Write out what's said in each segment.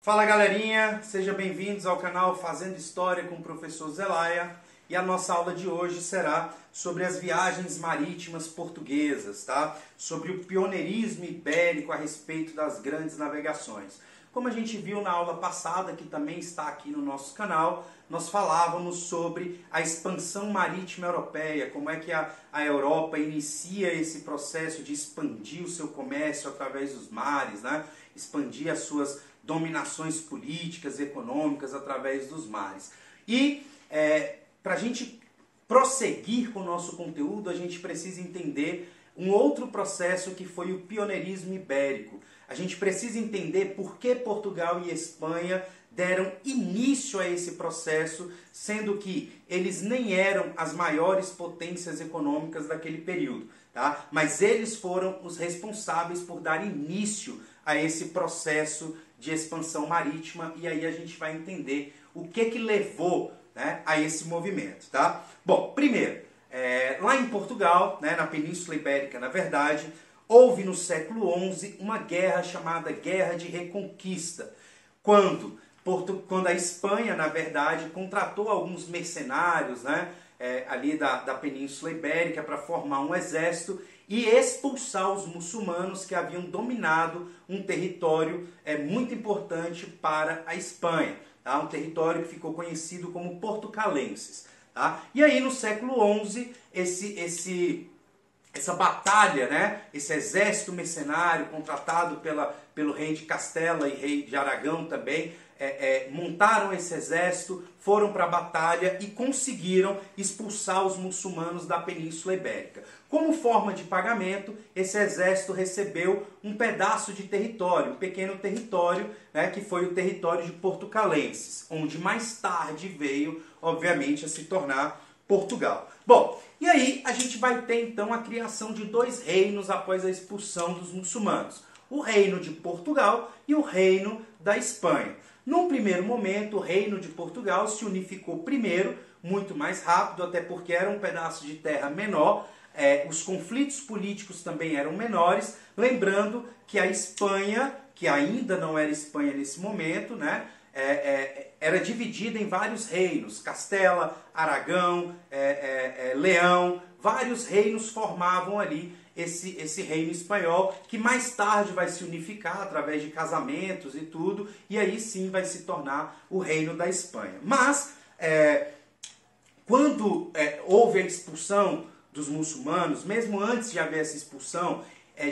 Fala galerinha, sejam bem-vindos ao canal Fazendo História com o professor Zelaya. E a nossa aula de hoje será sobre as viagens marítimas portuguesas, tá? Sobre o pioneirismo ibérico a respeito das grandes navegações. Como a gente viu na aula passada, que também está aqui no nosso canal, nós falávamos sobre a expansão marítima europeia, como é que a Europa inicia esse processo de expandir o seu comércio através dos mares, né? Expandir as suas dominações políticas e econômicas através dos mares. E para a gente prosseguir com o nosso conteúdo, a gente precisa entender um outro processo que foi o pioneirismo ibérico. A gente precisa entender por que Portugal e Espanha deram início a esse processo, sendo que eles nem eram as maiores potências econômicas daquele período, tá? Mas eles foram os responsáveis por dar início a esse processo de expansão marítima, e aí a gente vai entender o que levou, né, a esse movimento, tá? Bom, primeiro, lá em Portugal, né, na Península Ibérica, na verdade, houve no século XI uma guerra chamada Guerra de Reconquista, quando a Espanha, na verdade, contratou alguns mercenários, né, ali da Península Ibérica para formar um exército e expulsar os muçulmanos que haviam dominado um território muito importante para a Espanha, tá? Um território que ficou conhecido como portucalenses. Tá? E aí no século XI, essa batalha, né? Esse exército mercenário contratado pelo rei de Castela e rei de Aragão também, montaram esse exército, foram para a batalha e conseguiram expulsar os muçulmanos da Península Ibérica. Como forma de pagamento, esse exército recebeu um pedaço de território, um pequeno território, né, que foi o território de Portucalenses, onde mais tarde veio, obviamente, a se tornar Portugal. Bom, e aí a gente vai ter então a criação de dois reinos após a expulsão dos muçulmanos. O reino de Portugal e o reino da Espanha. Num primeiro momento, o reino de Portugal se unificou primeiro, muito mais rápido, até porque era um pedaço de terra menor, os conflitos políticos também eram menores, lembrando que a Espanha, que ainda não era Espanha nesse momento, né, era dividida em vários reinos, Castela, Aragão, Leão, vários reinos formavam ali esse reino espanhol, que mais tarde vai se unificar através de casamentos e tudo, e aí sim vai se tornar o reino da Espanha. Mas, quando houve a expulsão dos muçulmanos, mesmo antes de haver essa expulsão,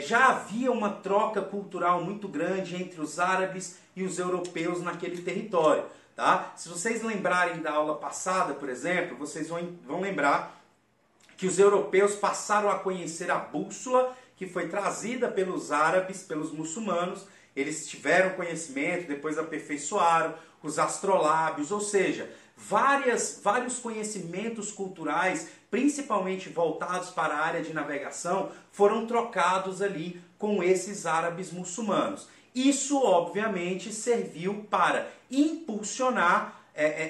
já havia uma troca cultural muito grande entre os árabes e os europeus naquele território. Tá? Se vocês lembrarem da aula passada, por exemplo, vocês vão lembrar que os europeus passaram a conhecer a bússola que foi trazida pelos árabes, pelos muçulmanos. Eles tiveram conhecimento, depois aperfeiçoaram os astrolábios, ou seja, vários conhecimentos culturais, principalmente voltados para a área de navegação, foram trocados ali com esses árabes muçulmanos. Isso, obviamente, serviu para impulsionar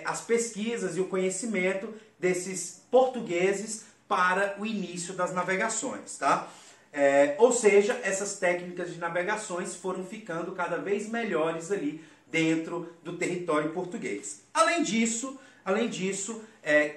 as pesquisas e o conhecimento desses portugueses para o início das navegações, tá? Ou seja, essas técnicas de navegações foram ficando cada vez melhores ali dentro do território português. Além disso,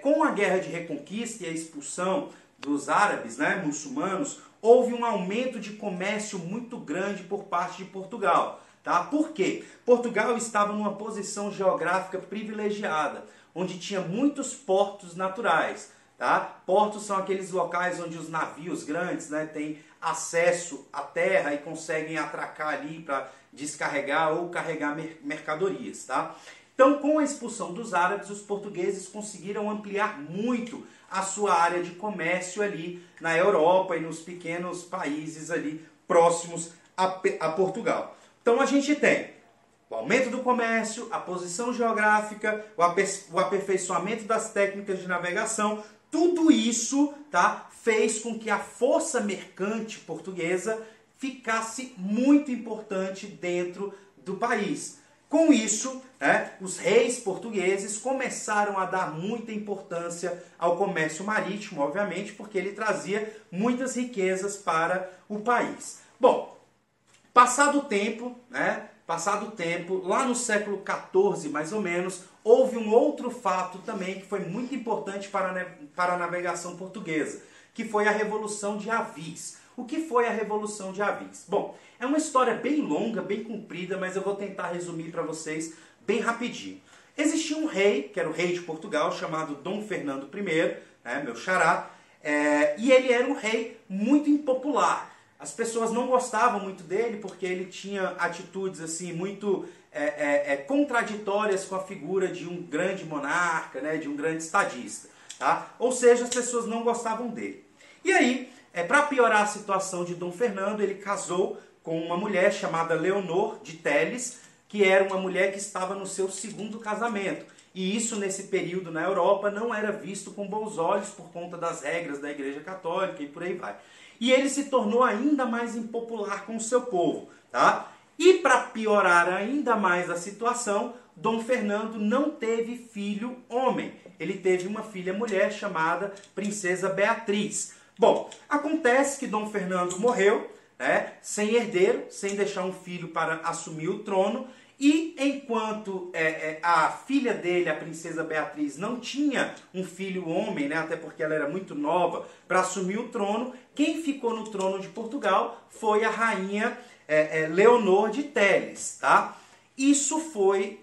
com a Guerra de Reconquista e a expulsão dos árabes, né, muçulmanos, houve um aumento de comércio muito grande por parte de Portugal. Tá? Por quê? Portugal estava numa posição geográfica privilegiada, onde tinha muitos portos naturais. Tá? Portos são aqueles locais onde os navios grandes, né, têm acesso à terra e conseguem atracar ali para descarregar ou carregar mercadorias. Tá? Então, com a expulsão dos árabes, os portugueses conseguiram ampliar muito a sua área de comércio ali na Europa e nos pequenos países ali próximos a Portugal. Então, a gente tem o aumento do comércio, a posição geográfica, o aperfeiçoamento das técnicas de navegação. Tudo isso, tá, fez com que a força mercante portuguesa ficasse muito importante dentro do país. Com isso, os reis portugueses começaram a dar muita importância ao comércio marítimo, obviamente, porque ele trazia muitas riquezas para o país. Bom, passado o tempo, passado o tempo, lá no século XIV, mais ou menos, houve um outro fato também que foi muito importante para a navegação portuguesa, que foi a Revolução de Avis. O que foi a Revolução de Avis? Bom, é uma história bem longa, bem comprida, mas eu vou tentar resumir para vocês bem rapidinho. Existia um rei, que era o rei de Portugal, chamado Dom Fernando I, né, meu xará, e ele era um rei muito impopular. As pessoas não gostavam muito dele porque ele tinha atitudes assim muito contraditórias com a figura de um grande monarca, né, de um grande estadista. Tá? Ou seja, as pessoas não gostavam dele. E aí, para piorar a situação de Dom Fernando, ele casou com uma mulher chamada Leonor de Teles, que era uma mulher que estava no seu segundo casamento. E isso, nesse período na Europa, não era visto com bons olhos por conta das regras da Igreja Católica e por aí vai. E ele se tornou ainda mais impopular com o seu povo. Tá? E para piorar ainda mais a situação, Dom Fernando não teve filho homem. Ele teve uma filha mulher chamada Princesa Beatriz. Bom, acontece que Dom Fernando morreu, né, sem herdeiro, sem deixar um filho para assumir o trono. E enquanto a filha dele, a Princesa Beatriz, não tinha um filho homem, né, até porque ela era muito nova para assumir o trono, quem ficou no trono de Portugal foi a rainha Leonor de Teles. Tá? Isso foi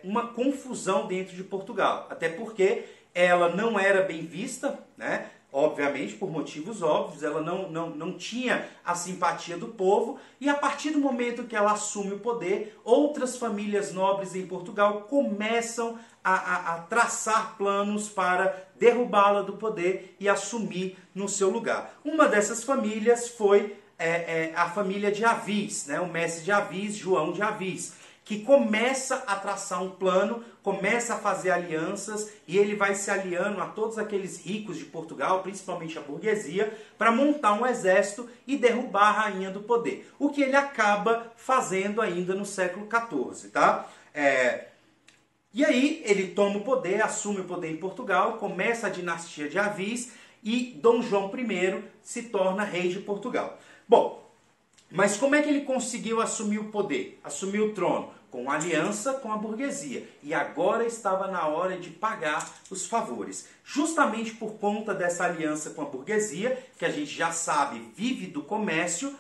uma confusão dentro de Portugal, até porque ela não era bem vista, né? Obviamente, por motivos óbvios, ela não tinha a simpatia do povo, e a partir do momento que ela assume o poder, outras famílias nobres em Portugal começam a traçar planos para derrubá-la do poder e assumir no seu lugar. Uma dessas famílias foi a família de Avis, né? O mestre de Avis, João de Avis, que começa a traçar um plano, começa a fazer alianças, e ele vai se aliando a todos aqueles ricos de Portugal, principalmente a burguesia, para montar um exército e derrubar a rainha do poder. O que ele acaba fazendo ainda no século XIV. Tá? E aí ele toma o poder, assume o poder em Portugal, começa a dinastia de Avis, e Dom João I se torna rei de Portugal. Bom, mas como é que ele conseguiu assumir o poder, assumir o trono? Com aliança com a burguesia. E agora estava na hora de pagar os favores. Justamente por conta dessa aliança com a burguesia, que a gente já sabe vive do comércio,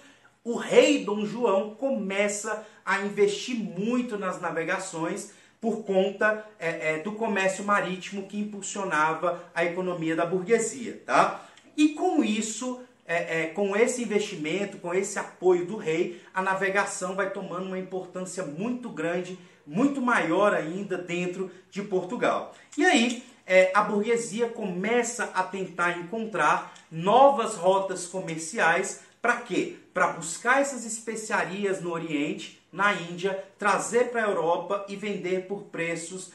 o rei Dom João começa a investir muito nas navegações por conta do comércio marítimo que impulsionava a economia da burguesia. Tá? E com isso, com esse investimento, com esse apoio do rei, a navegação vai tomando uma importância muito grande, muito maior ainda dentro de Portugal. E aí a burguesia começa a tentar encontrar novas rotas comerciais. Para quê? Para buscar essas especiarias no Oriente, na Índia, trazer para a Europa e vender por preços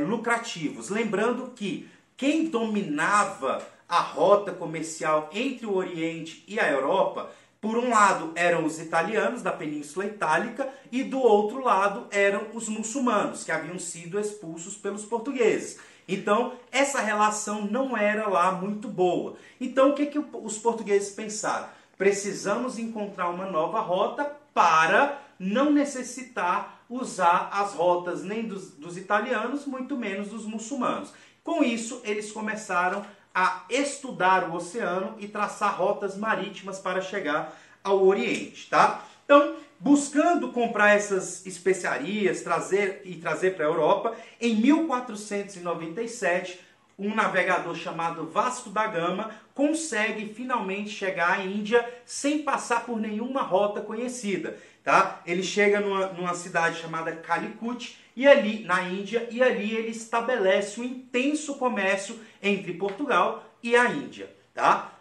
lucrativos. Lembrando que quem dominava a rota comercial entre o Oriente e a Europa, por um lado eram os italianos da Península Itálica e do outro lado eram os muçulmanos, que haviam sido expulsos pelos portugueses. Então, essa relação não era lá muito boa. Então, o que os portugueses pensaram? Precisamos encontrar uma nova rota para não necessitar usar as rotas nem dos italianos, muito menos dos muçulmanos. Com isso, eles começaram a estudar o oceano e traçar rotas marítimas para chegar ao Oriente. Tá? Então, buscando comprar essas especiarias, trazer para a Europa, em 1497, um navegador chamado Vasco da Gama consegue finalmente chegar à Índia sem passar por nenhuma rota conhecida. Tá? Ele chega numa cidade chamada Calicut, e ali na Índia, e ali ele estabelece um intenso comércio entre Portugal e a Índia. Tá?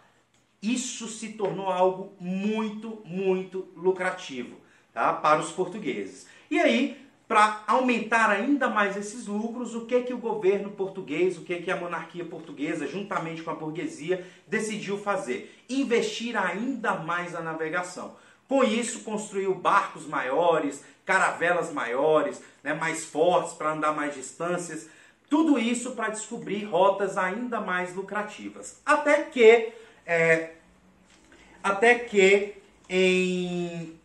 Isso se tornou algo muito, muito lucrativo, tá? Para os portugueses. E aí, para aumentar ainda mais esses lucros, o que o governo português, o que a monarquia portuguesa, juntamente com a burguesia, decidiu fazer? Investir ainda mais na navegação. Com isso, construiu barcos maiores, caravelas maiores, né, mais fortes para andar mais distâncias. Tudo isso para descobrir rotas ainda mais lucrativas. Até que em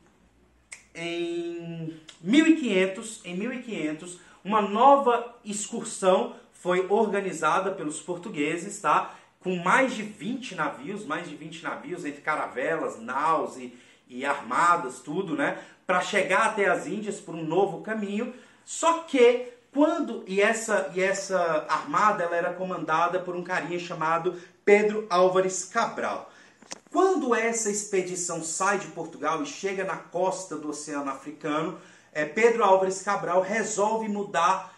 em 1500, uma nova excursão foi organizada pelos portugueses, tá? Com mais de 20 navios, entre caravelas, naus e armadas, tudo, né? Para chegar até as Índias por um novo caminho. Só que essa armada ela era comandada por um carinha chamado Pedro Álvares Cabral. Quando essa expedição sai de Portugal e chega na costa do Oceano Africano, Pedro Álvares Cabral resolve mudar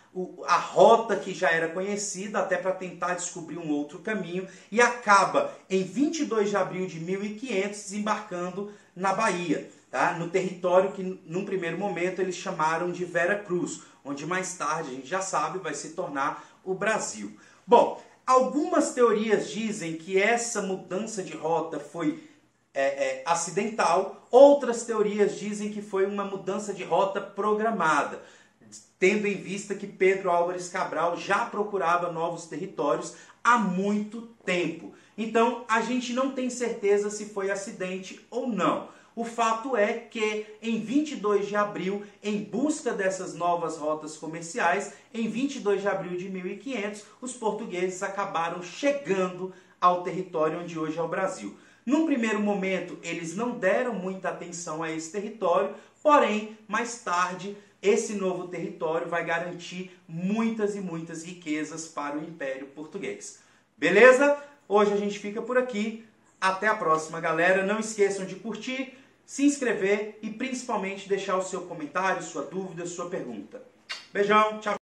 a rota que já era conhecida até para tentar descobrir um outro caminho e acaba em 22 de abril de 1500 desembarcando na Bahia, tá? No território que num primeiro momento eles chamaram de Vera Cruz, onde mais tarde, a gente já sabe, vai se tornar o Brasil. Bom, algumas teorias dizem que essa mudança de rota foi acidental, outras teorias dizem que foi uma mudança de rota programada, tendo em vista que Pedro Álvares Cabral já procurava novos territórios há muito tempo. Então, a gente não tem certeza se foi acidente ou não. O fato é que em 22 de abril, em busca dessas novas rotas comerciais, em 22 de abril de 1500, os portugueses acabaram chegando ao território onde hoje é o Brasil. Num primeiro momento, eles não deram muita atenção a esse território, porém, mais tarde, esse novo território vai garantir muitas e muitas riquezas para o Império Português. Beleza? Hoje a gente fica por aqui. Até a próxima, galera. Não esqueçam de curtir, se inscrever e principalmente deixar o seu comentário, sua dúvida, sua pergunta. Beijão, tchau!